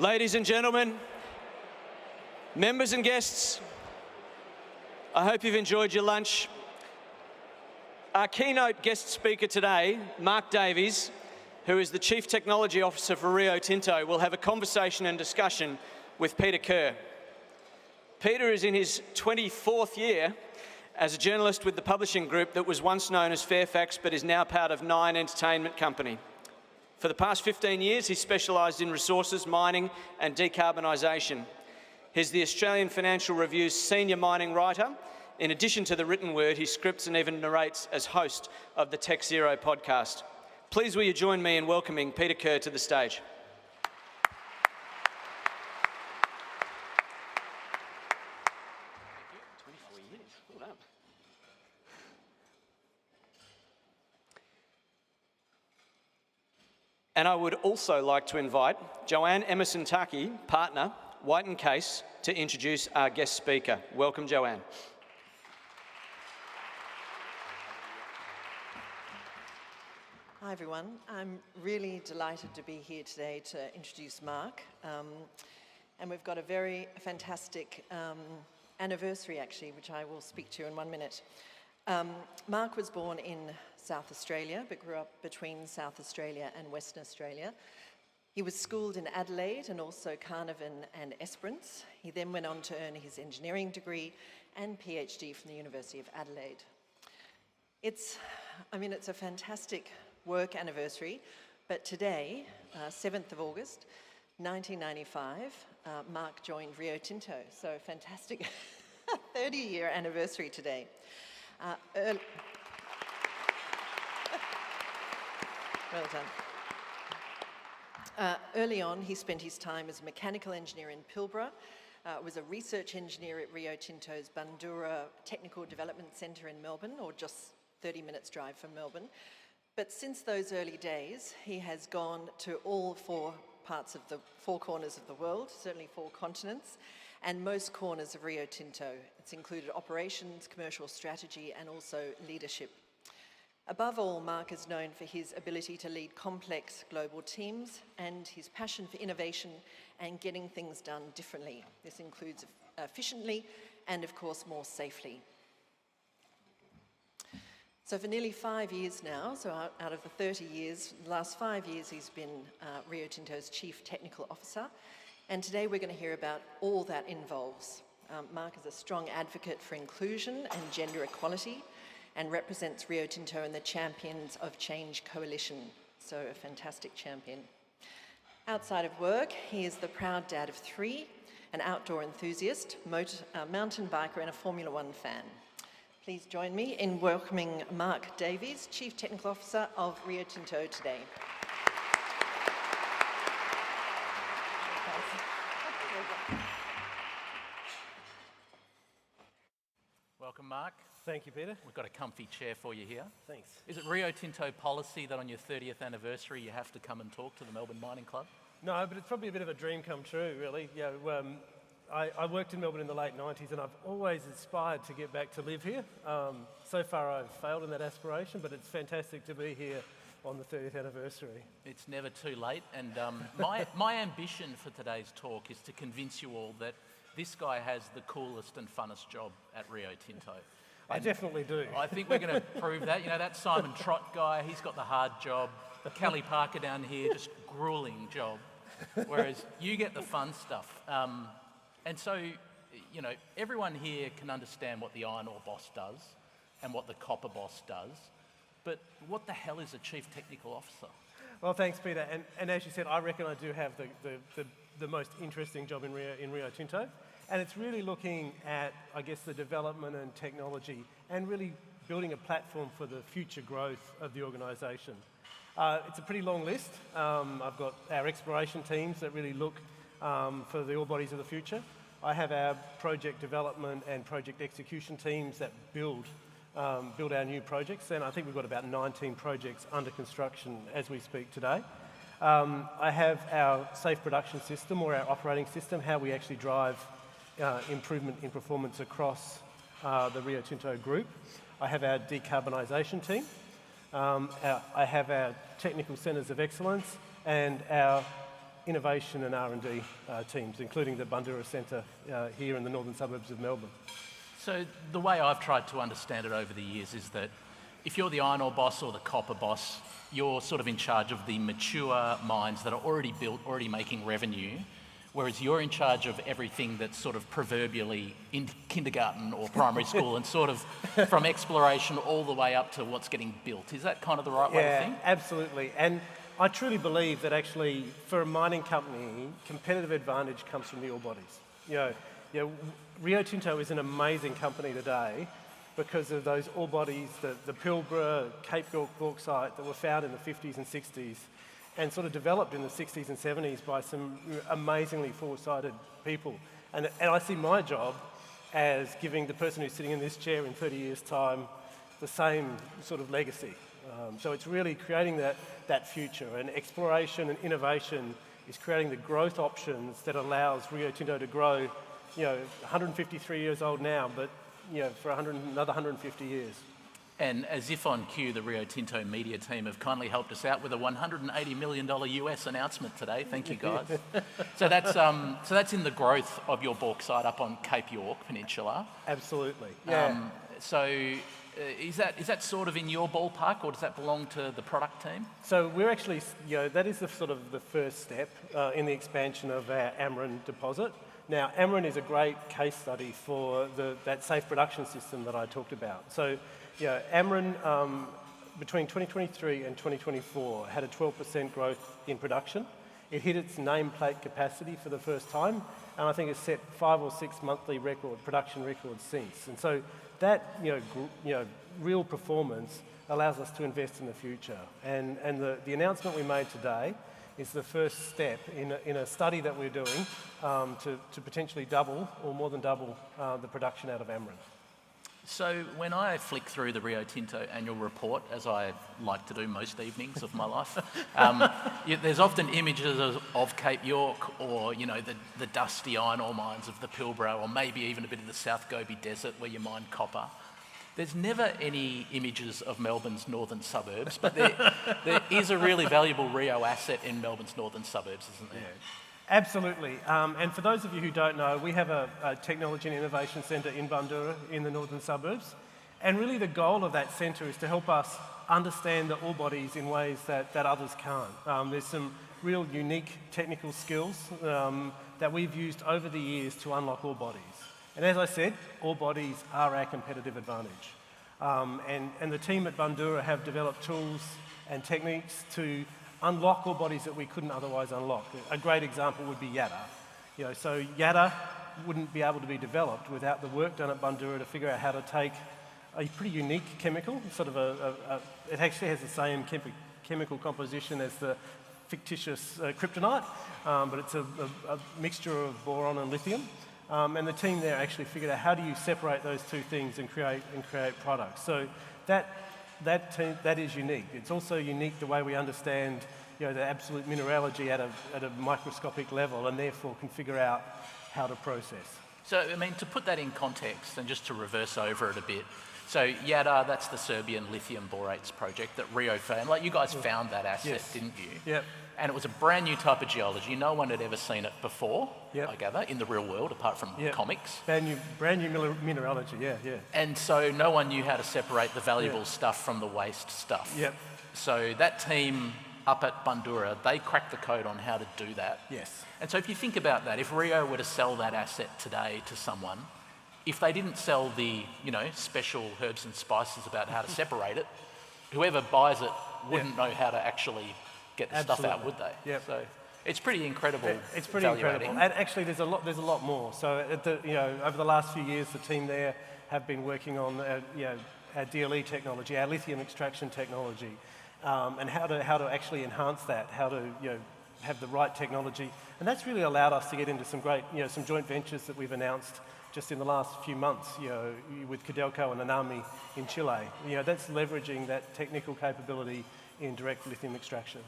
Ladies and gentlemen, members and guests, I hope you've enjoyed your lunch. Our keynote guest speaker today, Mark Davies, who is the Chief Technology Officer for Rio Tinto, will have a conversation and discussion with Peter Kerr. Peter is in his 24th year as a journalist with the publishing group that was once known as Fairfax but is now part of Nine Entertainment Company. For the past 15 years, he's specialised in resources, mining and decarbonisation. He's the Australian Financial Review's senior mining writer. In addition to the written word, he scripts and even narrates as host of the Tech Zero podcast. Please will you join me in welcoming Peter Kerr to the stage. And I would also like to invite Joanne Emerson-Taki, partner, White & Case, to introduce our guest speaker. Welcome, Joanne. Hi, everyone. I'm really delighted to be here today to introduce Mark. And we've got a very fantastic anniversary, actually, which I will speak to in 1 minute. Mark was born in South Australia, but grew up between South Australia and Western Australia. He was schooled in Adelaide and also Carnarvon and Esperance. He then went on to earn his engineering degree and PhD from the University of Adelaide. It's a fantastic work anniversary, but today, 7th of August, 1995, Mark joined Rio Tinto, so fantastic 30-year anniversary today. Well done. Early on, he spent his time as a mechanical engineer in Pilbara, was a research engineer at Rio Tinto's Bundoora Technical Development Centre in Melbourne, or just 30 minutes drive from Melbourne. But since those early days, he has gone to all four corners of the world, certainly 4 continents, and most corners of Rio Tinto. It's included operations, commercial strategy, and also leadership. Above all, Mark is known for his ability to lead complex global teams and his passion for innovation and getting things done differently. This includes efficiently and, of course, more safely. So for nearly 5 years now, so out of the 30 years, the last 5 years he's been Rio Tinto's Chief Technical Officer. And today we're going to hear about all that involves. Mark is a strong advocate for inclusion and gender equality and represents Rio Tinto and the Champions of Change Coalition, so a fantastic champion. Outside of work, he is the proud dad of 3, an outdoor enthusiast, mountain biker and a Formula One fan. Please join me in welcoming Mark Davies, Chief Technical Officer of Rio Tinto today. Welcome, Mark. Thank you, Peter. We've got a comfy chair for you here. Thanks. Is it Rio Tinto policy that on your 30th anniversary you have to come and talk to the Melbourne Mining Club? No, but it's probably a bit of a dream come true, really. I worked in Melbourne in the late 90s and I've always aspired to get back to live here. So far I've failed in that aspiration, but it's fantastic to be here on the 30th anniversary. It's never too late, and my ambition for today's talk is to convince you all that this guy has the coolest and funnest job at Rio Tinto. I definitely do. I think we're going to prove that. You know, that Simon Trott guy, he's got the hard job. Kelly Parker down here, just grueling job. Whereas you get the fun stuff. And so, you know, everyone here can understand what the iron ore boss does and what the copper boss does. But what the hell is a chief technical officer? Well, thanks, Peter. And as you said, I reckon I do have the most interesting job in Rio Tinto. And it's really looking at, I guess, the development and technology and really building a platform for the future growth of the organisation. It's a pretty long list. I've got our exploration teams that really look for the ore bodies of the future. I have our project development and project execution teams that build our new projects, and I think we've got about 19 projects under construction as we speak today. I have our safe production system, or our operating system, how we actually drive improvement in performance across the Rio Tinto group. I have our decarbonisation team. I have our technical centres of excellence and our innovation and R&D teams, including the Bundoora Centre here in the northern suburbs of Melbourne. So the way I've tried to understand it over the years is that if you're the iron ore boss or the copper boss, you're sort of in charge of the mature mines that are already built, already making revenue, whereas you're in charge of everything that's sort of proverbially in kindergarten or primary school and sort of from exploration all the way up to what's getting built. Is that kind of the right way to think? Yeah, absolutely. And I truly believe that actually for a mining company, competitive advantage comes from the ore bodies. You know, Rio Tinto is an amazing company today because of those ore bodies, the Pilbara, Cape York bauxite that were found in the 50s and 60s and sort of developed in the 60s and 70s by some amazingly foresighted people. And I see my job as giving the person who's sitting in this chair in 30 years' time the same sort of legacy. So it's really creating that future, and exploration and innovation is creating the growth options that allows Rio Tinto to grow, 153 years old now, but for another 150 years. And as if on cue, the Rio Tinto media team have kindly helped us out with a $180 million US announcement today. Thank you, guys. So that's in the growth of your bauxite up on Cape York Peninsula. Absolutely. Yeah. Is that sort of in your ballpark, or does that belong to the product team? So we're actually, that is the sort of the first step in the expansion of our Amrun deposit. Now, Amrun is a great case study for that safe production system that I talked about. So, Amrun, between 2023 and 2024, had a 12% growth in production. It hit its nameplate capacity for the first time, and I think it's set 5 or 6 monthly production records since. And so that, real performance allows us to invest in the future. And the announcement we made today is the first step in a study that we're doing to potentially double or more than double the production out of Amrun. So when I flick through the Rio Tinto annual report, as I like to do most evenings of my life, there's often images of Cape York or, the dusty iron ore mines of the Pilbara, or maybe even a bit of the South Gobi Desert where you mine copper. There's never any images of Melbourne's northern suburbs, but there is a really valuable Rio asset in Melbourne's northern suburbs, isn't there? Yeah. Absolutely. And for those of you who don't know, we have a technology and innovation centre in Bundoora in the northern suburbs. And really the goal of that centre is to help us understand the ore bodies in ways that others can't. There's some real unique technical skills that we've used over the years to unlock ore bodies. And as I said, ore bodies are our competitive advantage. And the team at Bundoora have developed tools and techniques to unlock ore bodies that we couldn't otherwise unlock. A great example would be Yadda. So Yadda wouldn't be able to be developed without the work done at Bundoora to figure out how to take a pretty unique chemical, sort of it actually has the same chemical composition as the fictitious kryptonite, but it's a mixture of boron and lithium. And the team there actually figured out how do you separate those two things and create products. So that is unique. It's also unique the way we understand, the absolute mineralogy at a microscopic level, and therefore can figure out how to process. So, to put that in context and just to reverse over it a bit, so Yadda, that's the Serbian lithium borates project that Rio found. You guys found that asset, yes. Didn't you? Yep. And it was a brand new type of geology. No one had ever seen it before, yep. I gather, in the real world, apart from yep. comics. Brand new mineralogy, yeah. And so no one knew how to separate the valuable stuff from the waste stuff. Yep. So that team up at Bundoora, they cracked the code on how to do that. Yes. And so if you think about that, if Rio were to sell that asset today to someone, if they didn't sell the, special herbs and spices about how to separate it, whoever buys it wouldn't know how to actually get the stuff out, would they? Yep. So it's pretty incredible. It's pretty incredible. And actually, there's a lot more. So over the last few years, the team there have been working on our DLE technology, our lithium extraction technology, and how to actually enhance that, how to have the right technology, and that's really allowed us to get into some great some joint ventures that we've announced just in the last few months, with Codelco and Anami in Chile. That's leveraging that technical capability in direct lithium extraction.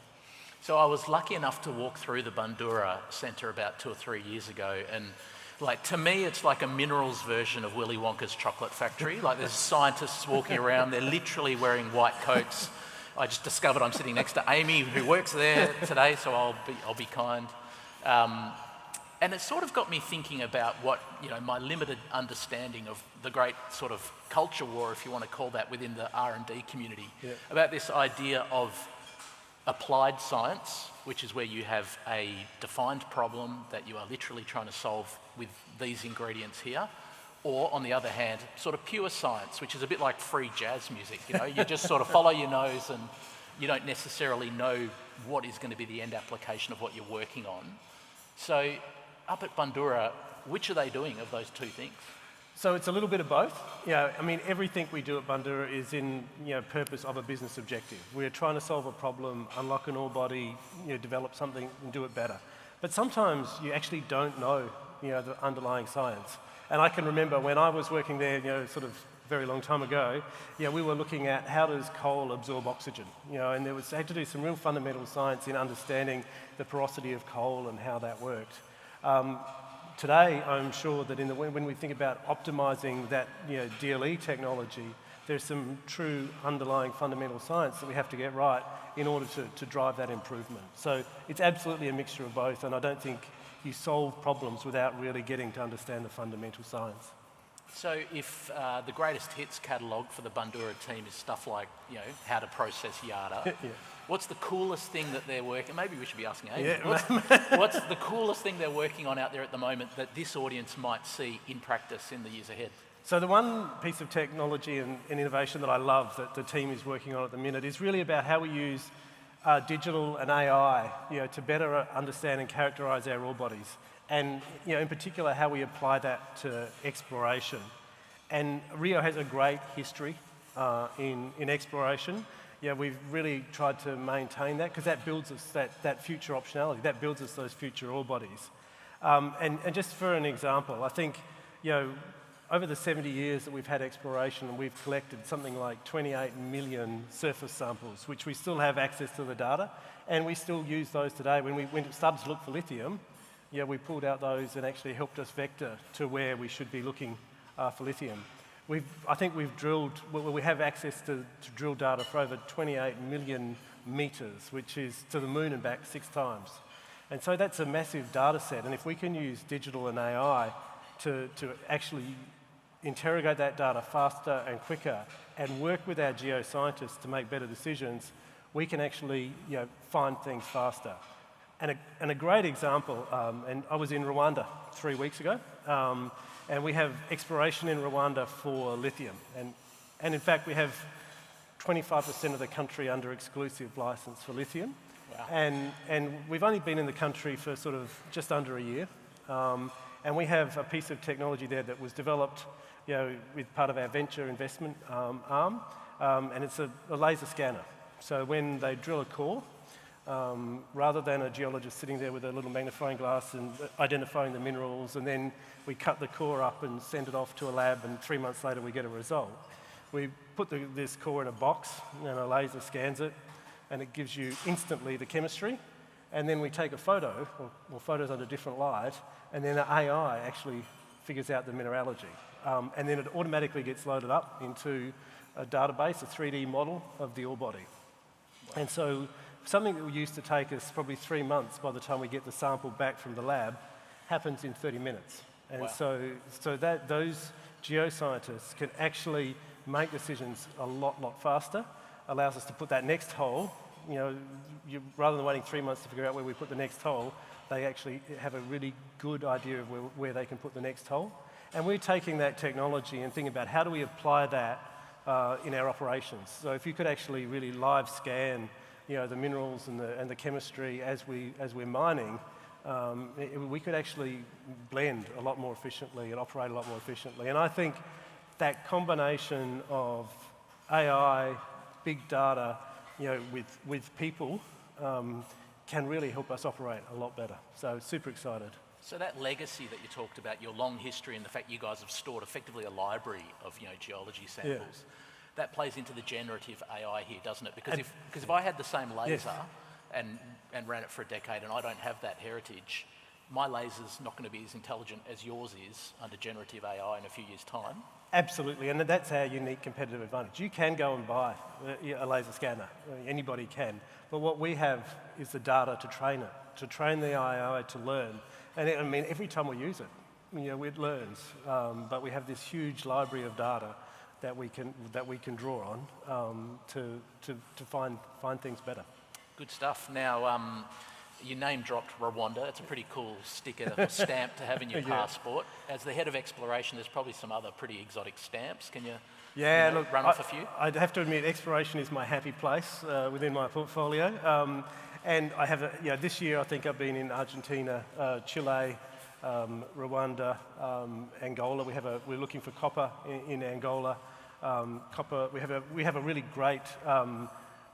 So I was lucky enough to walk through the Bundoora Centre about 2 or 3 years ago, and to me, it's like a minerals version of Willy Wonka's chocolate factory. There's scientists walking around, they're literally wearing white coats. I just discovered I'm sitting next to Amy, who works there today, so I'll be kind. And it sort of got me thinking about what, my limited understanding of the great sort of culture war, if you want to call that, within the R&D community, about this idea of applied science, which is where you have a defined problem that you are literally trying to solve with these ingredients here, or on the other hand, sort of pure science, which is a bit like free jazz music, you just sort of follow your nose and you don't necessarily know what is going to be the end application of what you're working on. So up at Bundoora, which are they doing of those two things? So it's a little bit of both. Everything we do at Bundoora is in purpose of a business objective. We're trying to solve a problem, unlock an ore body, develop something and do it better. But sometimes you actually don't know, the underlying science. And I can remember when I was working there, sort of very long time ago, we were looking at how does coal absorb oxygen, and they had to do some real fundamental science in understanding the porosity of coal and how that worked. Today, I'm sure that when we think about optimizing that DLE technology, there's some true underlying fundamental science that we have to get right in order to drive that improvement. So it's absolutely a mixture of both, and I don't think you solve problems without really getting to understand the fundamental science. So if the greatest hits catalogue for the Bundoora team is stuff like, how to process yada, what's the coolest thing that they're working, maybe we should be asking Amy, what's the coolest thing they're working on out there at the moment that this audience might see in practice in the years ahead? So the one piece of technology and innovation that I love that the team is working on at the minute is really about how we use digital and AI to better understand and characterise our ore bodies. And in particular, how we apply that to exploration. And Rio has a great history in exploration. We've really tried to maintain that because that builds us that future optionality, that builds us those future ore bodies. And just for an example, I think over the 70 years that we've had exploration, we've collected something like 28 million surface samples, which we still have access to the data, and we still use those today. When we started to look for lithium, we pulled out those and actually helped us vector to where we should be looking for lithium. I think we've drilled, we have access to drill data for over 28 million metres, which is to the moon and back 6 times. And so that's a massive data set, and if we can use digital and AI to actually interrogate that data faster and quicker and work with our geoscientists to make better decisions, we can actually find things faster. And a great example, and I was in Rwanda 3 weeks ago, and we have exploration in Rwanda for lithium. And in fact, we have 25% of the country under exclusive license for lithium. Wow. And we've only been in the country for sort of just under a year. And we have a piece of technology there that was developed with part of our venture investment arm, and it's a laser scanner. So when they drill a core, rather than a geologist sitting there with a little magnifying glass and identifying the minerals, and then we cut the core up and send it off to a lab, and 3 months later we get a result. We put this core in a box, and a laser scans it, and it gives you instantly the chemistry, and then we take a photo, or photos under different light, and then the AI actually figures out the mineralogy. And then it automatically gets loaded up into a database, a 3D model of the ore body. And so something that used to take us probably 3 months by the time we get the sample back from the lab happens in 30 minutes. And so those geoscientists can actually make decisions a lot faster, allows us to put that next hole, rather than waiting 3 months to figure out where we put the next hole, they actually have a really good idea of where they can put the next hole. And we're taking that technology and thinking about how do we apply that in our operations. So if you could actually really live scan the minerals and the chemistry as we're mining, we could actually blend a lot more efficiently and operate a lot more efficiently. And I think that combination of AI, big data, with people can really help us operate a lot better. So super excited. So that legacy that you talked about, your long history and the fact you guys have stored effectively a library of geology samples, that plays into the generative AI here, doesn't it? Because if I had the same laser and ran it for a decade and I don't have that heritage, my laser's not going to be as intelligent as yours is under generative AI in a few years' time. Absolutely, and that's our unique competitive advantage. You can go and buy a laser scanner, anybody can, but what we have is the data to train it, to train the AI to learn. And I mean, every time we use it, it learns, but we have this huge library of data that we can draw on to find things better. Good stuff. Now, you name dropped Rwanda. It's a pretty cool sticker or stamp to have in your passport. As the head of exploration, there's probably some other pretty exotic stamps. Can you, run off a few? I'd have to admit, exploration is my happy place within my portfolio. And I have, this year I think I've been in Argentina, Chile, Rwanda, Angola. We're looking for copper in Angola. Copper. We have a really great.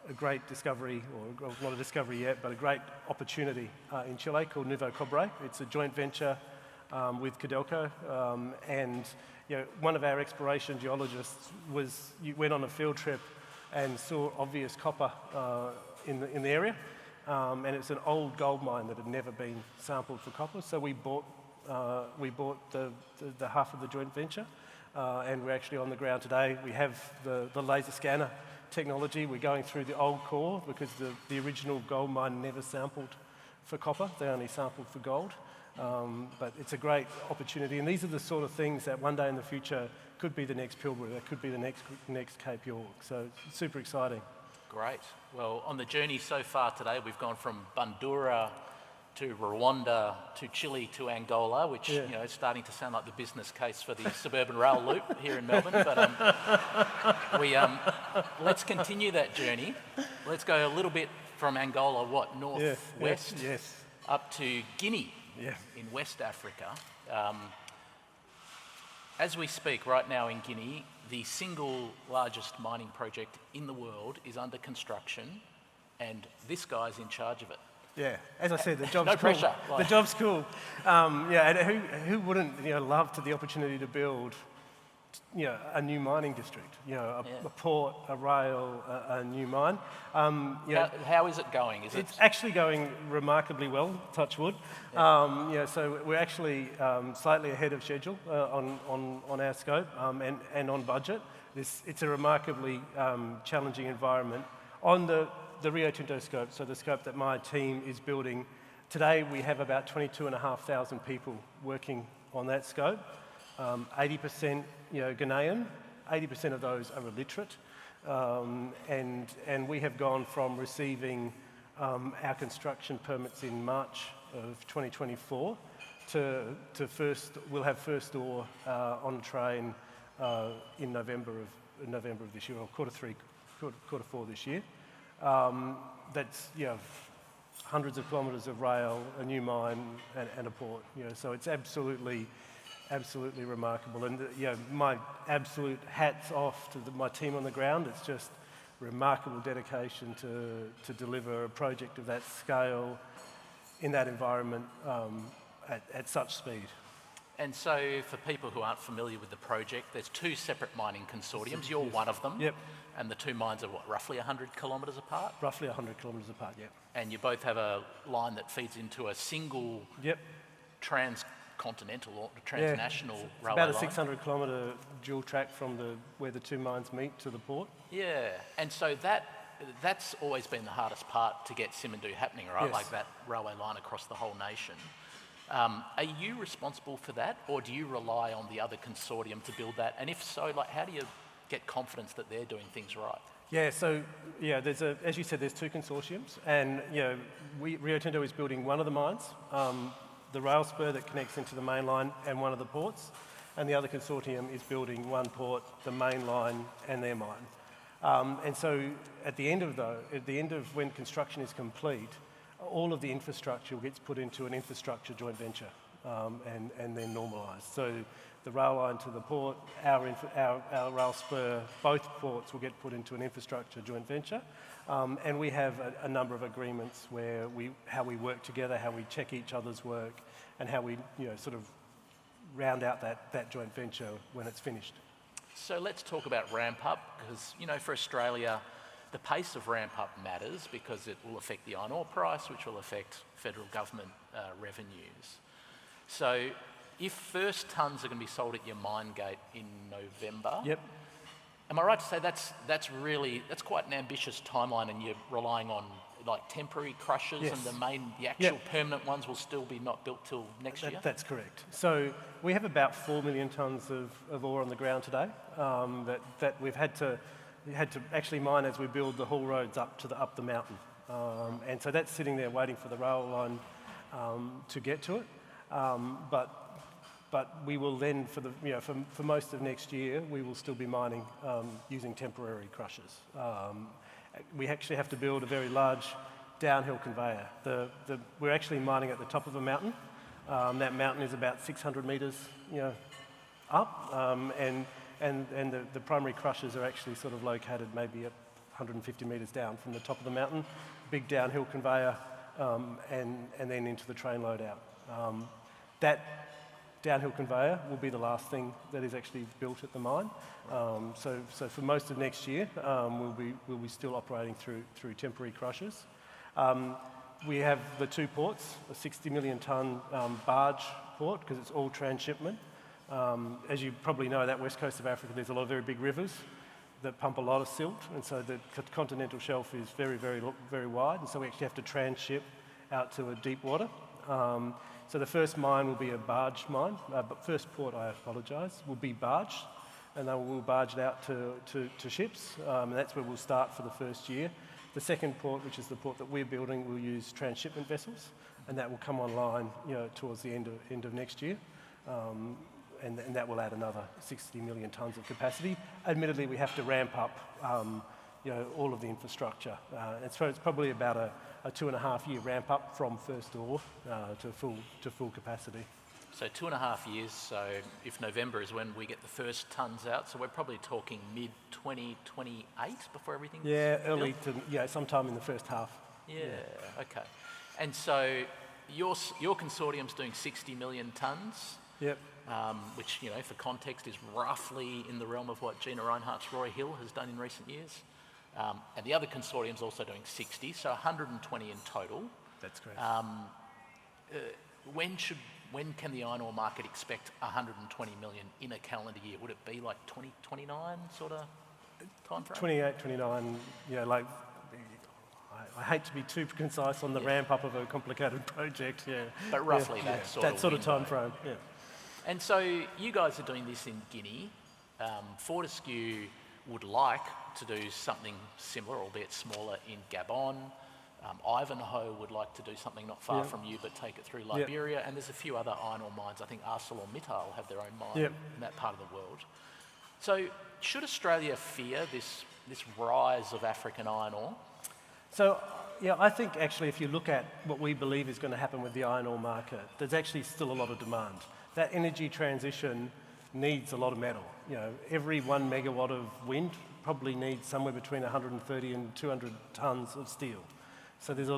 A great discovery, or not a discovery yet, but a great opportunity in Chile called Nuevo Cobre. It's a joint venture with Codelco, and one of our exploration geologists went on a field trip and saw obvious copper in the area, and it's an old gold mine that had never been sampled for copper. So we bought the half of the joint venture, and we're actually on the ground today. We have the laser scanner technology. We're going through the old core because the original gold mine never sampled for copper. They only sampled for gold. But it's a great opportunity. And these are the sort of things that one day in the future could be the next Pilbara, that could be the next Cape York. So it's super exciting. Great. Well, on the journey so far today, we've gone from Bandura to Rwanda to Chile to Angola, which is starting to sound like the business case for the suburban rail loop here in Melbourne. But let's continue that journey. Let's go a little bit from Angola, northwest, up to Guinea in West Africa. As we speak right now in Guinea, the single largest mining project in the world is under construction, and this guy's in charge of it. Yeah, as I said, the job's no cool. pressure. The job's cool. And who wouldn't love to the opportunity to build a new mining district, a port, a rail, a new mine. How is it going? It's actually going remarkably well, touch wood. So we're actually slightly ahead of schedule on our scope and on budget. It's a remarkably challenging environment. On the Rio Tinto scope, so the scope that my team is building, today we have about 22,500 people working on that scope. 80% Ghanaian, 80% of those are illiterate, and we have gone from receiving our construction permits in March of 2024 to we'll have first ore on train in November of this year, or quarter four this year. That's hundreds of kilometres of rail, a new mine, and a port. So it's absolutely remarkable. And my absolute hats off to my team on the ground. It's just remarkable dedication to deliver a project of that scale in that environment at such speed. And so for people who aren't familiar with the project, there's two separate mining consortiums. You're one of them. Yep. And the two mines are roughly 100 kilometres apart? Roughly 100 kilometres apart, yep. And you both have a line that feeds into a single transcontinental or transnational railway line. About a 600-kilometre dual track from where the two mines meet to the port. Yeah, and so that's always been the hardest part to get Simandou happening, right? Yes. Like that railway line across the whole nation. Are you responsible for that, or do you rely on the other consortium to build that? And if so, how do you get confidence that they're doing things right? Yeah, so as you said, there's two consortiums, and Rio Tinto is building one of the mines, the rail spur that connects into the main line, and one of the ports, and the other consortium is building one port, the main line, and their mine. And so at the end of when construction is complete, all of the infrastructure gets put into an infrastructure joint venture and then normalised. So the rail line to the port, our rail spur, both ports will get put into an infrastructure joint venture. And we have a number of agreements where how we work together, how we check each other's work, and how we sort of round out that joint venture when it's finished. So let's talk about ramp up, because for Australia, the pace of ramp up matters because it will affect the iron ore price, which will affect federal government revenues. So Your first tonnes are going to be sold at your mine gate in November. Yep. Am I right to say that's quite an ambitious timeline, and you're relying on like temporary crushers, Yes. and the actual permanent ones will still be not built till next year? That's correct. So we have about 4 million tonnes of ore on the ground today that we've had to actually mine as we build the haul roads up the mountain, and so that's sitting there waiting for the rail line to get to it. But we will then, for most of next year, we will still be mining using temporary crushers. We actually have to build a very large downhill conveyor. We're actually mining at the top of a mountain. That mountain is about 600 metres, up, and the primary crushers are actually sort of located maybe at 150 metres down from the top of the mountain. Big downhill conveyor, and then into the train load out. That downhill conveyor will be the last thing that is actually built at the mine. So for most of next year, we'll be still operating through temporary crushers. We have the two ports, a 60 million tonne barge port, because it's all transshipment. As you probably know, that west coast of Africa, there's a lot of very big rivers that pump a lot of silt, and so the continental shelf is very, very, very wide, and so we actually have to transship out to a deep water. So the first mine will be a barge mine, but first port, I apologise, will be barge, and then we'll barge it out to ships, and that's where we'll start for the first year. The second port, which is the port that we're building, will use transshipment vessels, and that will come online, towards the end of next year, and that will add another 60 million tonnes of capacity. Admittedly, we have to ramp up, all of the infrastructure, and so it's probably about a 2.5-year ramp up from first ore to full capacity. So 2.5 years, so if November is when we get the first tonnes out, so we're probably talking mid-2028 before everything's built? Sometime in the first half. Yeah, okay. And so your consortium's doing 60 million tonnes. Yep. Which, for context, is roughly in the realm of what Gina Rinehart's Roy Hill has done in recent years. And the other consortium's also doing 60, so 120 in total. That's correct. When can the iron ore market expect 120 million in a calendar year? Would it be like 2029 sort of time frame? 28, 29, I hate to be too concise on the ramp up of a complicated project, But roughly that sort of time frame, yeah. And so you guys are doing this in Guinea. Fortescue would like to do something similar, albeit smaller, in Gabon. Ivanhoe would like to do something not far from you, but take it through Liberia. And there's a few other iron ore mines. I think ArcelorMittal have their own mine in that part of the world. So should Australia fear this rise of African iron ore? So, I think actually if you look at what we believe is going to happen with the iron ore market, there's actually still a lot of demand. That energy transition needs a lot of metal. Every 1 megawatt of wind probably needs somewhere between 130 and 200 tonnes of steel. So there's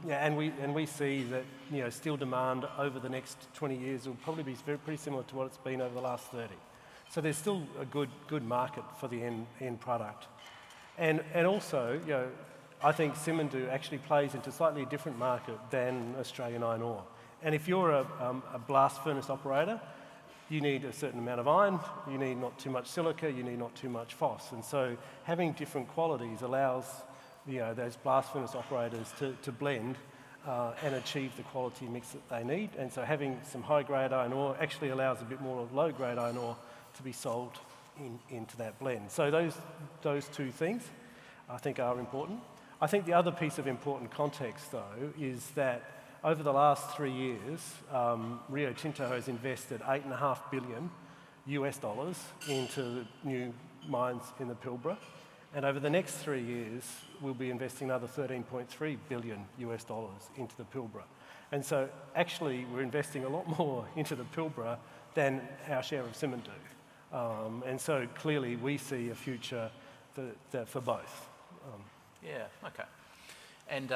and we see that steel demand over the next 20 years will probably be pretty similar to what it's been over the last 30. So there's still a good market for the end product, and also I think Simandou actually plays into a slightly different market than Australian iron ore. And if you're a blast furnace operator, you need a certain amount of iron, you need not too much silica, you need not too much phos. And so having different qualities allows those blast furnace operators to blend and achieve the quality mix that they need. And so having some high-grade iron ore actually allows a bit more of low-grade iron ore to be sold into that blend. So those two things I think are important. I think the other piece of important context, though, is that over the last 3 years, Rio Tinto has invested $8.5 billion into new mines in the Pilbara. And over the next 3 years, we'll be investing another $13.3 billion into the Pilbara. And so actually, we're investing a lot more into the Pilbara than our share of Simandou. And so clearly, we see a future for both. Okay. And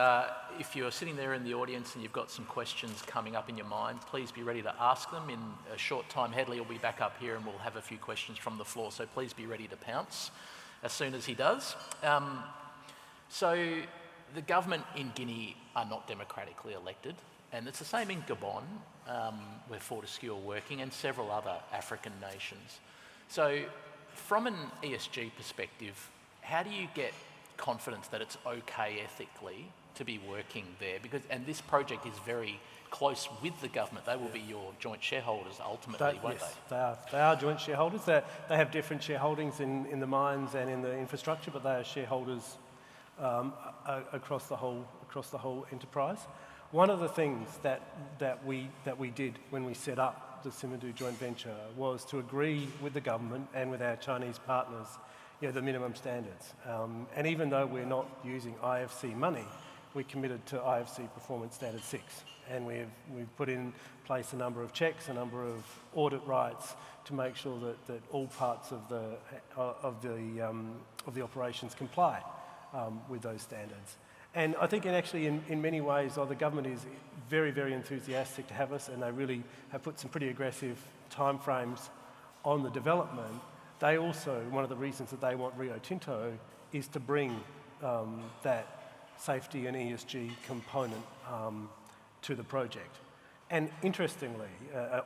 if you're sitting there in the audience and you've got some questions coming up in your mind, please be ready to ask them. In a short time, Hedley will be back up here and we'll have a few questions from the floor, so please be ready to pounce as soon as he does. So the government in Guinea are not democratically elected. and it's the same in Gabon, where Fortescue are working, and several other African nations. So from an ESG perspective, how do you get confidence that it's okay ethically to be working there? And this project is very close with the government. They will be your joint shareholders ultimately, won't yes, they? They are joint shareholders. They have different shareholdings in the mines and in the infrastructure, but they are shareholders across the whole enterprise. One of the things that we did when we set up the Simandou joint venture was to agree with the government and with our Chinese partners, the minimum standards. And even though we're not using IFC money, we committed to IFC Performance Standard 6, and we've put in place a number of checks, a number of audit rights to make sure that all parts of the operations comply with those standards. And I think in many ways, the government is very, very enthusiastic to have us, and they really have put some pretty aggressive timeframes on the development. They also, one of the reasons that they want Rio Tinto is to bring that safety and ESG component to the project. And interestingly,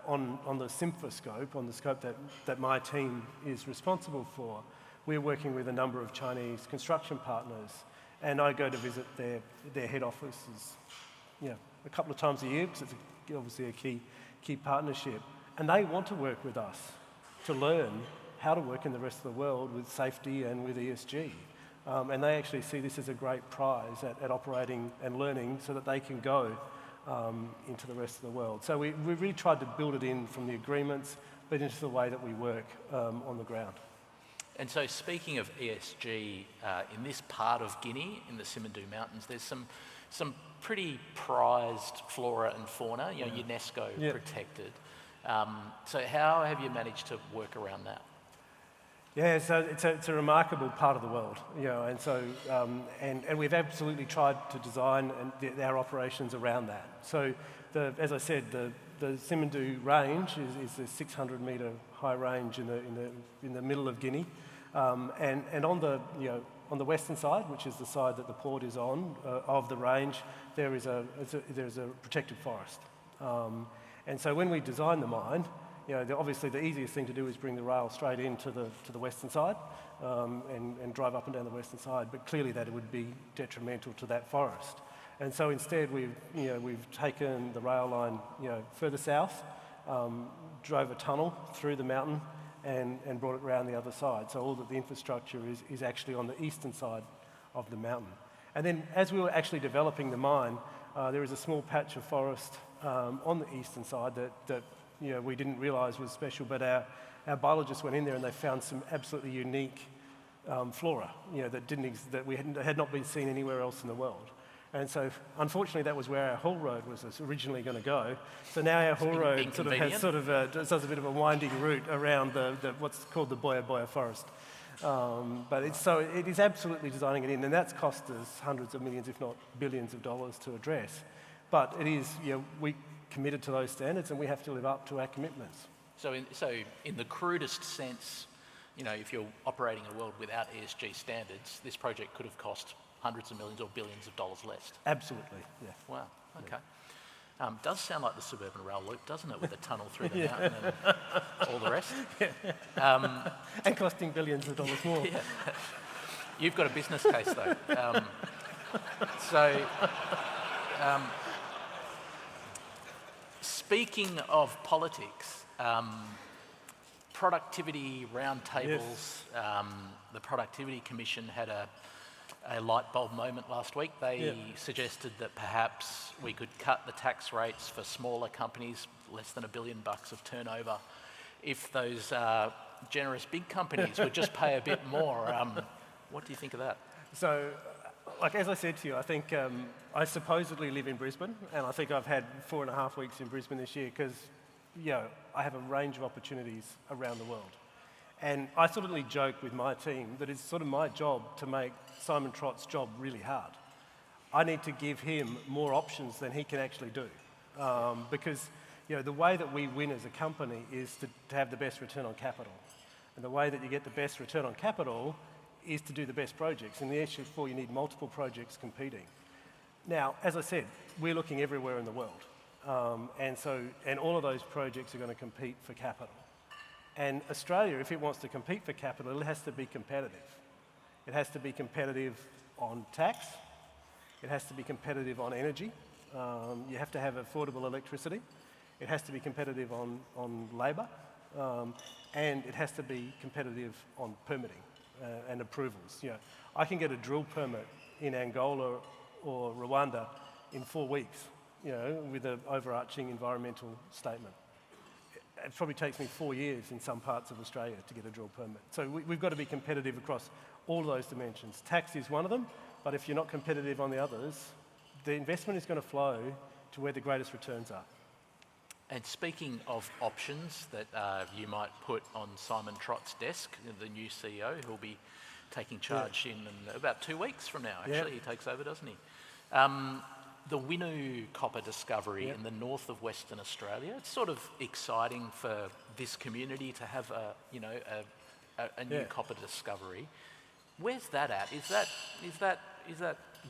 on the SIMFA scope, on the scope that my team is responsible for, we're working with a number of Chinese construction partners, and I go to visit their head offices, a couple of times a year, because it's obviously a key partnership. And they want to work with us to learn how to work in the rest of the world with safety and with ESG. And they actually see this as a great prize at operating and learning so that they can go into the rest of the world. So we really tried to build it in from the agreements, but into the way that we work on the ground. And so speaking of ESG, in this part of Guinea, in the Simandou Mountains, there's some pretty prized flora and fauna, UNESCO protected. So how have you managed to work around that? Yeah, so it's a remarkable part of the world, and so and we've absolutely tried to design our operations around that. So, as I said, the Simandou range is a 600-metre high range in the middle of Guinea, and on the western side, which is the side that the port is on of the range, there's a protected forest, and so when we designed the mine, obviously the easiest thing to do is bring the rail straight into the western side and drive up and down the western side, but clearly that would be detrimental to that forest. And so instead we've taken the rail line further south, drove a tunnel through the mountain and brought it around the other side. So all that the infrastructure is actually on the eastern side of the mountain. And then as we were actually developing the mine, there is a small patch of forest on the eastern side that we didn't realise was special, but our biologists went in there and they found some absolutely unique flora, that had not been seen anywhere else in the world. And so, unfortunately, that was where our haul road was originally going to go. So now our haul road does a bit of a winding route around what's called the Boya Boya forest. But it is absolutely designing it in, and that's cost us hundreds of millions, if not billions of dollars to address. But it is, we committed to those standards, and we have to live up to our commitments. So in the crudest sense, if you're operating a world without ESG standards, this project could have cost hundreds of millions or billions of dollars less. Absolutely, yeah. Wow, okay. Does sound like the suburban rail loop, doesn't it, with the tunnel through the mountain and all the rest? And costing billions of dollars more. Yeah. You've got a business case, though. Speaking of politics, productivity roundtables, the Productivity Commission had a light bulb moment last week. They suggested that perhaps we could cut the tax rates for smaller companies, less than $1 billion of turnover, if those generous big companies would just pay a bit more. What do you think of that? So, as I said to you, I think I supposedly live in Brisbane, and I think I've had 4.5 weeks in Brisbane this year because, I have a range of opportunities around the world. And I sort of joke with my team that it's sort of my job to make Simon Trott's job really hard. I need to give him more options than he can actually do. Because, the way that we win as a company is to have the best return on capital. And the way that you get the best return on capital is to do the best projects. And the issue is you need multiple projects competing. Now, as I said, we're looking everywhere in the world. And all of those projects are going to compete for capital. And Australia, if it wants to compete for capital, it has to be competitive. It has to be competitive on tax. It has to be competitive on energy. You have to have affordable electricity. It has to be competitive on labour. And it has to be competitive on permitting and approvals. You know, I can get a drill permit in Angola or Rwanda in 4 weeks, you know, with an overarching environmental statement. It probably takes me 4 years in some parts of Australia to get a drill permit. So we've got to be competitive across all of those dimensions. Tax is one of them, but if you're not competitive on the others, the investment is going to flow to where the greatest returns are. And speaking of options that you might put on Simon Trott's desk, the new CEO, who'll be taking charge in about 2 weeks from now, actually. He takes over, doesn't he? The Winu copper discovery in the north of Western Australia, it's sort of exciting for this community to have a new copper discovery. Where's that at? Is that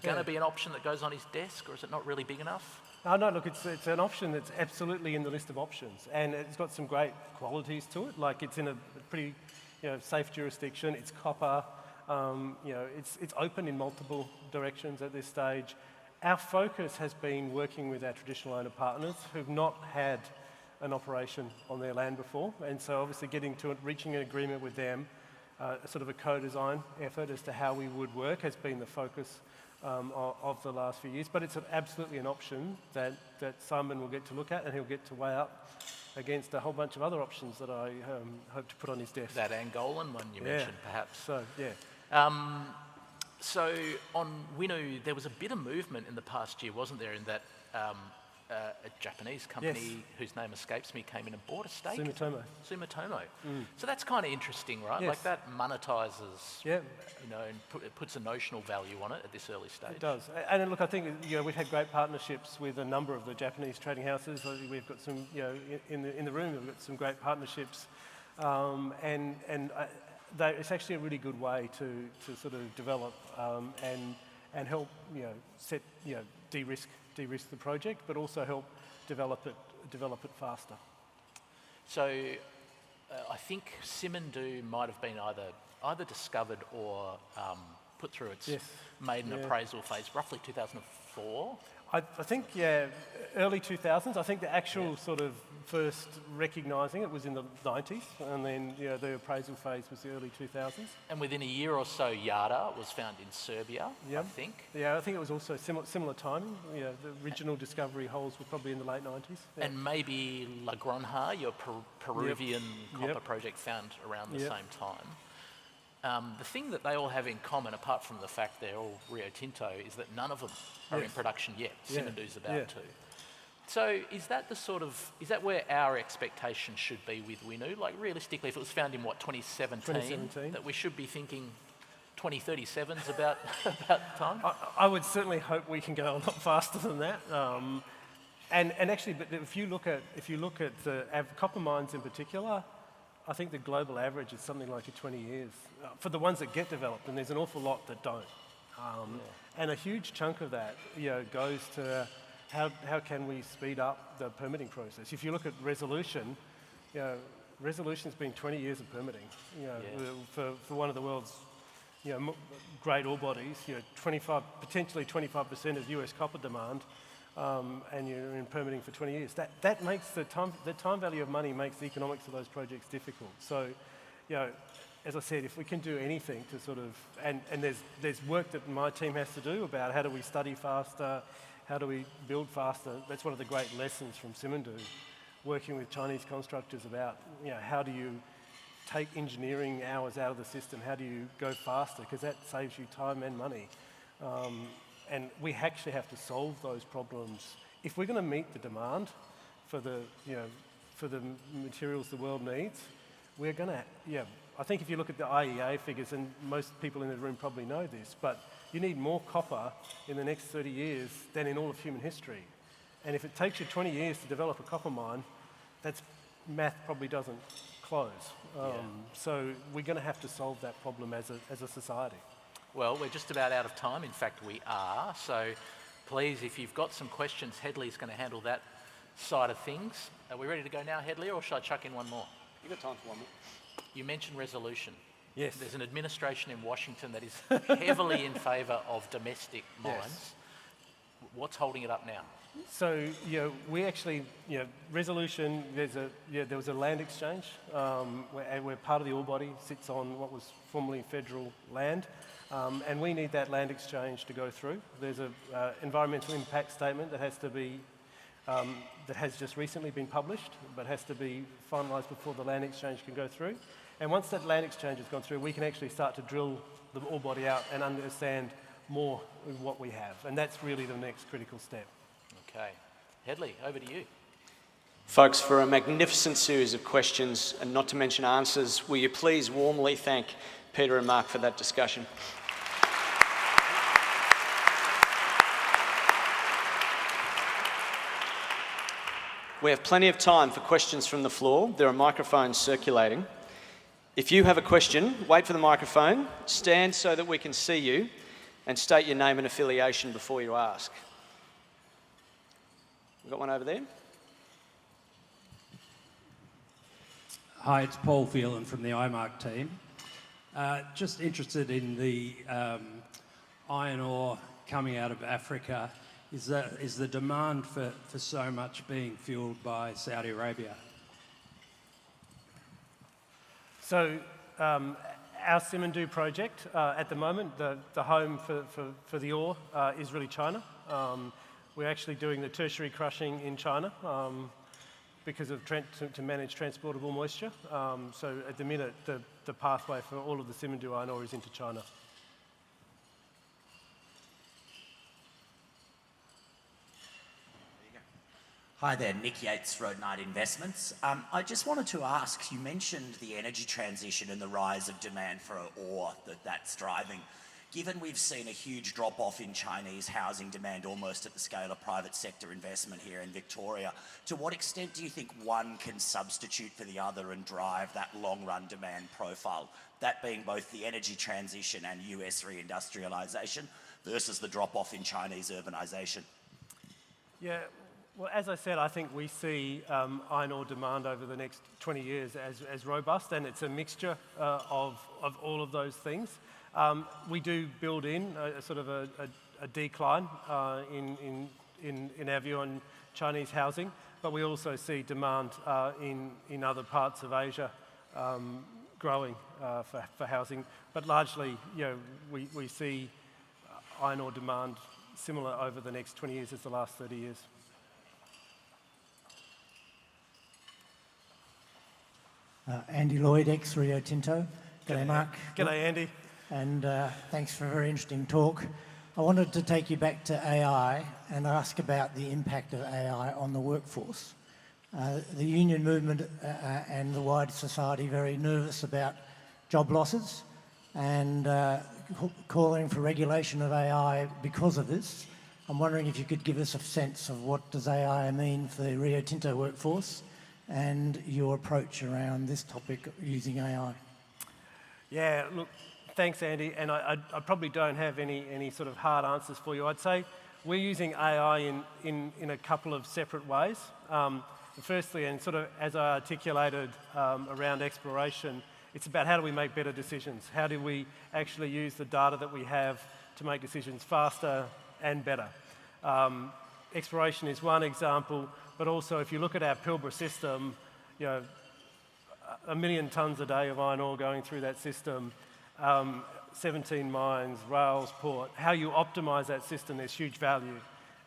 going to be an option that goes on his desk, or is it not really big enough? No, look, it's an option that's absolutely in the list of options, and it's got some great qualities to it. Like, it's in a pretty, safe jurisdiction. It's copper. It's open in multiple directions at this stage. Our focus has been working with our traditional owner partners who've not had an operation on their land before, and so obviously reaching an agreement with them, sort of a co-design effort as to how we would work has been the focus of the last few years. But it's absolutely an option that Simon will get to look at, and he'll get to weigh up against a whole bunch of other options that I hope to put on his desk. That Angolan one you mentioned, perhaps. So, So on Winu, there was a bit of movement in the past year, wasn't there, in that a Japanese company whose name escapes me came in and bought a stake? Sumitomo. So that's kind of interesting, right? Yes. Like, that monetises, and it puts a notional value on it at this early stage. It does. And look, I think we've had great partnerships with a number of the Japanese trading houses. We've got some, in the room, we've got some great partnerships, it's actually a really good way to sort of develop and help de-risk the project, but also help develop it faster. So I think Simandou might have been either discovered or put through its maiden appraisal phase, roughly 2004. I think, early 2000s. I think the actual sort of first recognising it was in the 90s, and then the appraisal phase was the early 2000s. And within a year or so, Yada was found in Serbia, I think. Yeah, I think it was also similar timing. The original discovery holes were probably in the late 90s. Yeah. And maybe La Granja, your Peruvian copper project, found around the same time. The thing that they all have in common, apart from the fact they're all Rio Tinto, is that none of them are in production yet. Simandou's about to. So is that where our expectation should be with Winu? Like, realistically, if it was found in 2017, that we should be thinking 2037's about time? I would certainly hope we can go a lot faster than that. And actually, but if you look at the copper mines in particular, I think the global average is something like 20 years for the ones that get developed, and there's an awful lot that don't. And a huge chunk of that, goes to how can we speed up the permitting process. If you look at Resolution, Resolution's been 20 years of permitting. For one of the world's great ore bodies, potentially 25% of US copper demand. And you're in permitting for 20 years. That makes the time value of money makes the economics of those projects difficult. So, as I said, if we can do anything to sort of, and there's work that my team has to do about how do we study faster, how do we build faster. That's one of the great lessons from Simandou, working with Chinese constructors about, how do you take engineering hours out of the system? How do you go faster? Because that saves you time and money. And we actually have to solve those problems. If we're going to meet the demand for the materials the world needs, we're going to, I think if you look at the IEA figures, and most people in the room probably know this, but you need more copper in the next 30 years than in all of human history. And if it takes you 20 years to develop a copper mine, that's math probably doesn't close. So we're going to have to solve that problem as a society. Well, we're just about out of time. In fact, we are. So please, if you've got some questions, Hedley's going to handle that side of things. Are we ready to go now, Headley, or should I chuck in one more? You've got time for one more. You mentioned resolution. Yes. There's an administration in Washington that is heavily in favour of domestic mines. Yes. What's holding it up now? So, we actually, resolution, there was a land exchange where part of the ore body sits on what was formerly federal land, and we need that land exchange to go through. There's an environmental impact statement that has to be, that has just recently been published, but has to be finalised before the land exchange can go through. And once that land exchange has gone through, we can actually start to drill the ore body out and understand more of what we have. And that's really the next critical step. Okay. Headley, over to you. Folks, for a magnificent series of questions and not to mention answers, will you please warmly thank Peter and Mark for that discussion. We have plenty of time for questions from the floor. There are microphones circulating. If you have a question, wait for the microphone, stand so that we can see you, and state your name and affiliation before you ask. We've got one over there. Hi, it's Paul Phelan from the IMARC team. Just interested in the iron ore coming out of Africa. Is the demand for so much being fueled by Saudi Arabia? So our Simandou project, at the moment, the home for the ore is really China. We're actually doing the tertiary crushing in China because of to manage transportable moisture. So at the minute, the pathway for all of the Simandou iron ore is into China. Hi there, Nick Yates, Road Night Investments. I just wanted to ask, you mentioned the energy transition and the rise of demand for ore that's driving. Given we've seen a huge drop-off in Chinese housing demand almost at the scale of private sector investment here in Victoria, to what extent do you think one can substitute for the other and drive that long-run demand profile? That being both the energy transition and US reindustrialisation versus the drop-off in Chinese urbanisation. Yeah. Well, as I said, I think we see iron ore demand over the next 20 years as robust, and it's a mixture of all of those things. We do build in a sort of a decline in our view on Chinese housing, but we also see demand in other parts of Asia growing for housing. But largely, we see iron ore demand similar over the next 20 years as the last 30 years. Andy Lloyd, ex-Rio Tinto. G'day, Mark. G'day, Andy. And thanks for a very interesting talk. I wanted to take you back to AI and ask about the impact of AI on the workforce. The union movement and the wider society very nervous about job losses and calling for regulation of AI because of this. I'm wondering if you could give us a sense of what does AI mean for the Rio Tinto workforce and your approach around this topic using AI. Yeah, look, thanks, Andy. And I probably don't have any sort of hard answers for you. I'd say we're using AI in a couple of separate ways. Firstly, and sort of as I articulated around exploration, it's about how do we make better decisions? How do we actually use the data that we have to make decisions faster and better? Exploration is one example, but also if you look at our Pilbara system, 1 million tonnes a day of iron ore going through that system, 17 mines, rails, port. How you optimise that system, there's huge value.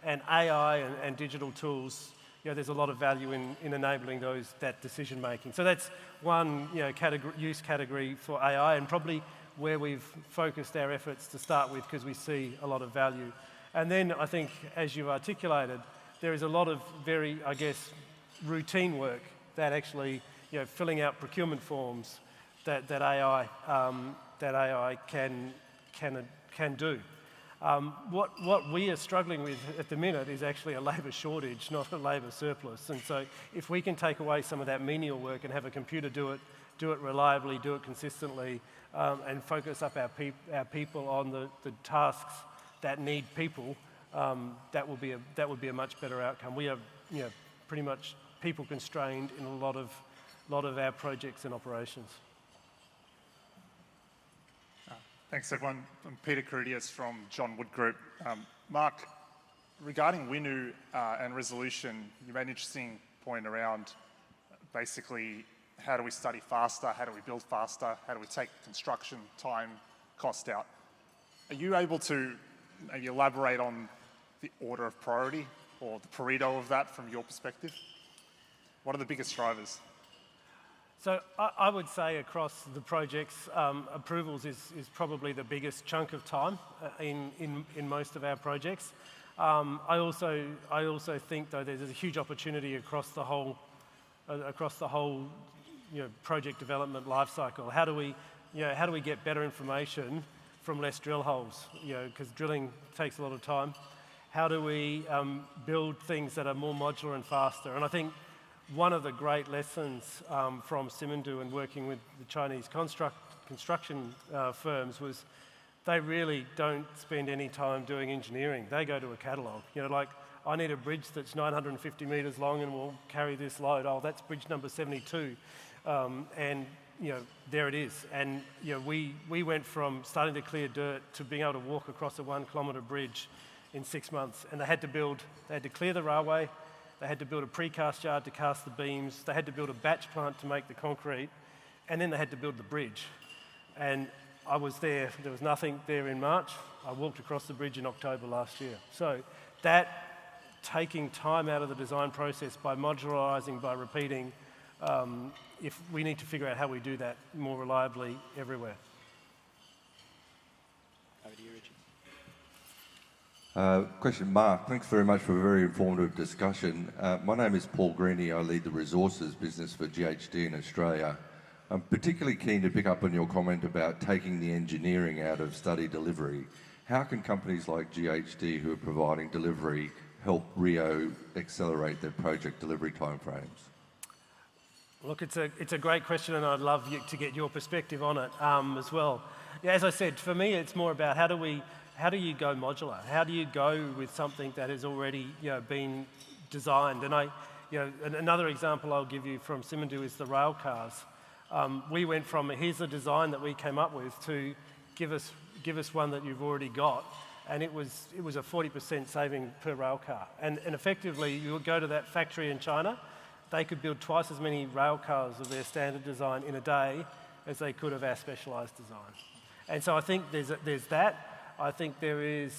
And AI and digital tools, there's a lot of value in enabling that decision making. So that's one use category for AI, and probably where we've focused our efforts to start with because we see a lot of value. And then I think, as you articulated, there is a lot of very, I guess, routine work that actually, filling out procurement forms that AI can do. What we are struggling with at the minute is actually a labour shortage, not a labour surplus. And so, if we can take away some of that menial work and have a computer do it reliably, do it consistently, and focus up our people on the tasks that need people, that would be a much better outcome. We are pretty much people constrained in a lot of our projects and operations. Thanks, everyone. I'm Peter Caridius from John Wood Group. Mark, regarding WINU and resolution, you made an interesting point around basically how do we study faster, how do we build faster, how do we take construction time, cost out. Are you able to maybe elaborate on the order of priority or the Pareto of that from your perspective? What are the biggest drivers? So I would say across the projects, approvals is probably the biggest chunk of time in most of our projects. I also think though there's a huge opportunity across the whole project development life cycle. How do we get better information from less drill holes? Because drilling takes a lot of time. How do we build things that are more modular and faster? And I think one of the great lessons from Simandou and working with the Chinese construction firms was they really don't spend any time doing engineering. They go to a catalogue. Like, I need a bridge that's 950 metres long and will carry this load. Oh, that's bridge number 72. And there it is. And we went from starting to clear dirt to being able to walk across a 1 kilometre bridge in 6 months. And they had to clear the railway. They had to build a precast yard to cast the beams. They had to build a batch plant to make the concrete. And then they had to build the bridge. And I was there. There was nothing there in March. I walked across the bridge in October last year. So that taking time out of the design process by modularising, by repeating, if we need to figure out how we do that more reliably everywhere. Over to you, Richard. Question, Mark. Thanks very much for a very informative discussion. My name is Paul Greeny. I lead the resources business for GHD in Australia. I'm particularly keen to pick up on your comment about taking the engineering out of study delivery. How can companies like GHD, who are providing delivery, help Rio accelerate their project delivery timeframes? Look, it's a great question, and I'd love to get your perspective on it as well. Yeah, as I said, for me, it's more about how do you go modular? How do you go with something that has already been designed? And another example I'll give you from Simandou is the rail cars. We went from here's the design that we came up with to give us one that you've already got, and it was a 40% saving per rail car. And effectively, you would go to that factory in China, they could build twice as many rail cars of their standard design in a day as they could of our specialised design. And so I think there's that. I think there is,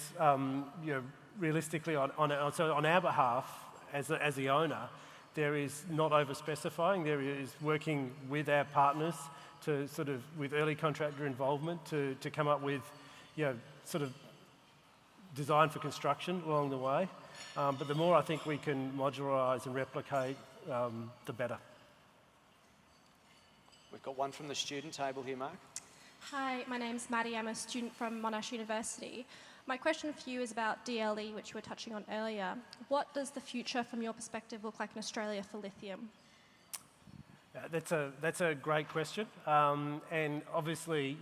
realistically, on our behalf, as the owner, there is not over-specifying. There is working with our partners to sort of, with early contractor involvement, to come up with, sort of design for construction along the way. But the more I think we can modularise and replicate, the better. We've got one from the student table here, Mark. Hi, my name's Maddie. I'm a student from Monash University. My question for you is about DLE, which you were touching on earlier. What does the future, from your perspective, look like in Australia for lithium? That's a great question. And obviously,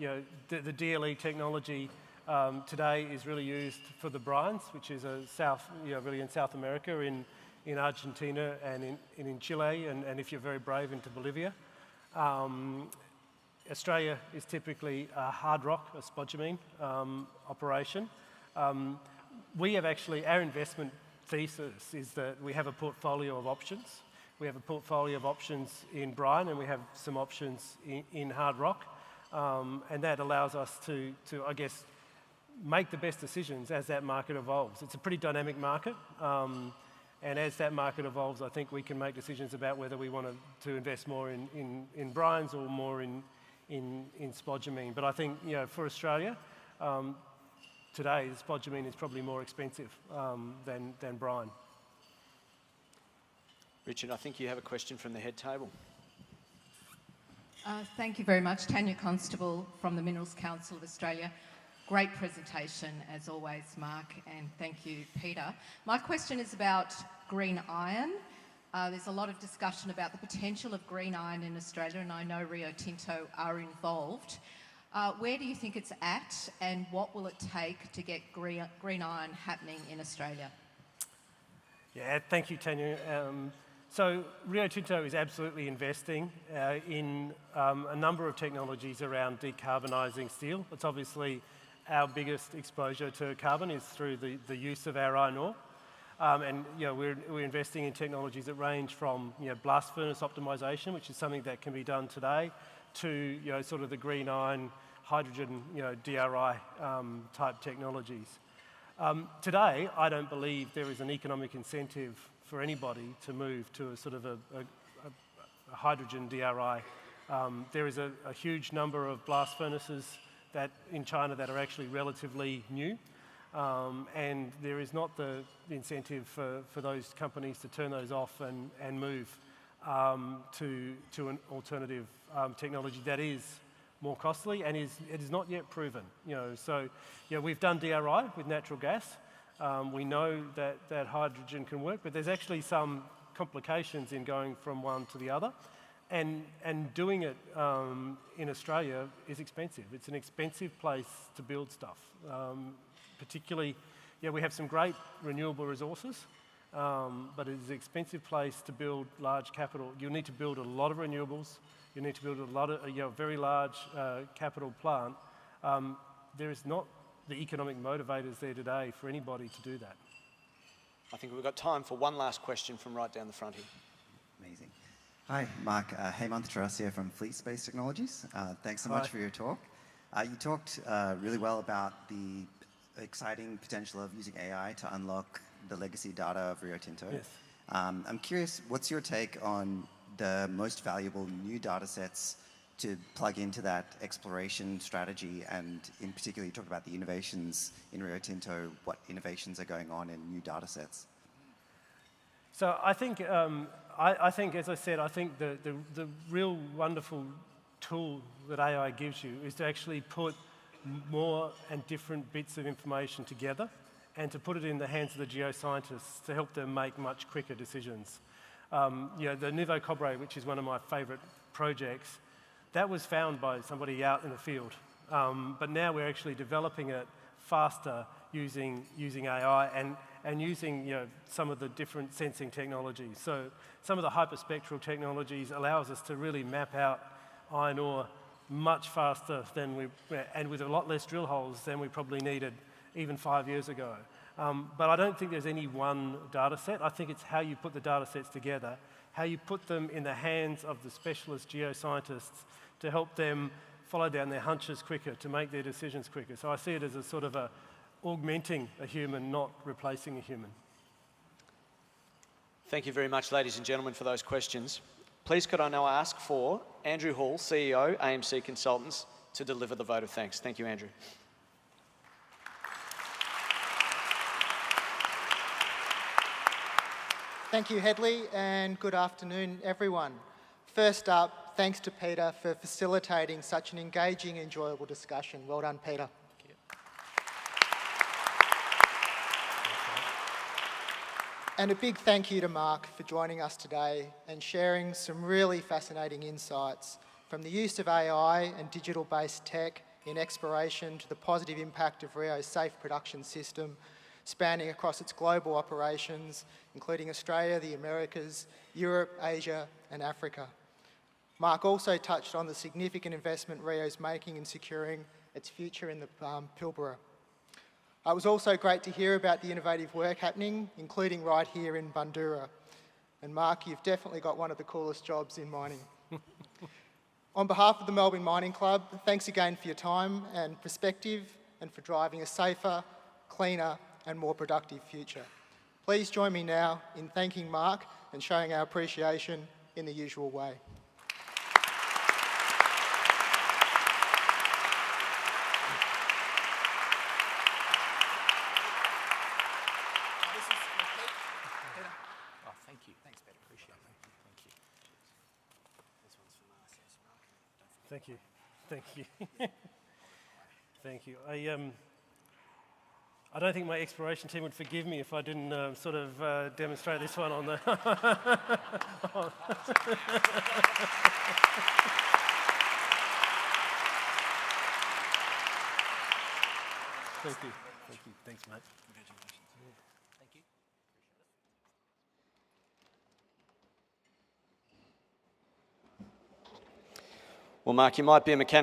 the DLE technology today is really used for the brines, which is really in South America, in Argentina and in Chile, and if you're very brave, into Bolivia. Australia is typically a hard rock, a spodumene operation. We have actually, our investment thesis is that we have a portfolio of options. We have a portfolio of options in brine, and we have some options in hard rock. And that allows us to, I guess, make the best decisions as that market evolves. It's a pretty dynamic market. And as that market evolves, I think we can make decisions about whether we want to invest more in brines or more in spodumene. But I think, for Australia, today, spodumene is probably more expensive than brine. Richard, I think you have a question from the head table. Thank you very much. Tanya Constable from the Minerals Council of Australia. Great presentation, as always, Mark, and thank you, Peter. My question is about green iron. There's a lot of discussion about the potential of green iron in Australia, and I know Rio Tinto are involved. Where do you think it's at, and what will it take to get green iron happening in Australia? Yeah, thank you, Tanya. So Rio Tinto is absolutely investing in a number of technologies around decarbonising steel. It's obviously our biggest exposure to carbon is through the use of our iron ore. And we're investing in technologies that range from blast furnace optimisation, which is something that can be done today, to sort of the green iron, hydrogen, DRI type technologies. Today, I don't believe there is an economic incentive for anybody to move to a sort of a hydrogen DRI. There is a huge number of blast furnaces in China that are actually relatively new, and there is not the incentive for those companies to turn those off and move to an alternative technology that is more costly and it is not yet proven. So we've done DRI with natural gas. We know that hydrogen can work, but there's actually some complications in going from one to the other. And doing it in Australia is expensive. It's an expensive place to build stuff. Particularly, we have some great renewable resources, but it is an expensive place to build large capital. You need to build a lot of renewables. You need to build a very large capital plant. There is not the economic motivators there today for anybody to do that. I think we've got time for one last question from right down the front here. Amazing. Hi, Mark. Hemant Charasia from Fleet Space Technologies. Thanks so much for your talk. You talked really well about the exciting potential of using AI to unlock the legacy data of Rio Tinto. Yes. I'm curious, what's your take on the most valuable new data sets to plug into that exploration strategy? And in particular, you talked about the innovations in Rio Tinto. What innovations are going on in new data sets? So I think, as I said, I think the real wonderful tool that AI gives you is to actually put more and different bits of information together and to put it in the hands of the geoscientists to help them make much quicker decisions. The Nouveau Cobre, which is one of my favourite projects, that was found by somebody out in the field. But now we're actually developing it faster using AI and using some of the different sensing technologies. So some of the hyperspectral technologies allows us to really map out iron ore much faster and with a lot less drill holes than we probably needed even 5 years ago. But I don't think there's any one data set. I think it's how you put the data sets together, how you put them in the hands of the specialist geoscientists to help them follow down their hunches quicker, to make their decisions quicker. So I see it as a sort of augmenting a human, not replacing a human. Thank you very much, ladies and gentlemen, for those questions. Please could I now ask for Andrew Hall, CEO, AMC Consultants, to deliver the vote of thanks. Thank you, Andrew. Thank you, Hedley, and good afternoon, everyone. First up, thanks to Peter for facilitating such an engaging, enjoyable discussion. Well done, Peter. Thank you. And a big thank you to Mark for joining us today and sharing some really fascinating insights from the use of AI and digital-based tech in exploration to the positive impact of Rio's safe production system, spanning across its global operations, including Australia, the Americas, Europe, Asia, and Africa. Mark also touched on the significant investment Rio's making in securing its future in the Pilbara. It was also great to hear about the innovative work happening, including right here in Bundoora. And Mark, you've definitely got one of the coolest jobs in mining. On behalf of the Melbourne Mining Club, thanks again for your time and perspective and for driving a safer, cleaner and more productive future. Please join me now in thanking Mark and showing our appreciation in the usual way. Thank you. Thank you. Thank you. I don't think my exploration team would forgive me if I didn't sort of demonstrate this one on the... Thank you. Thank you. Thanks, mate. Well, Mark, you might be a mechanic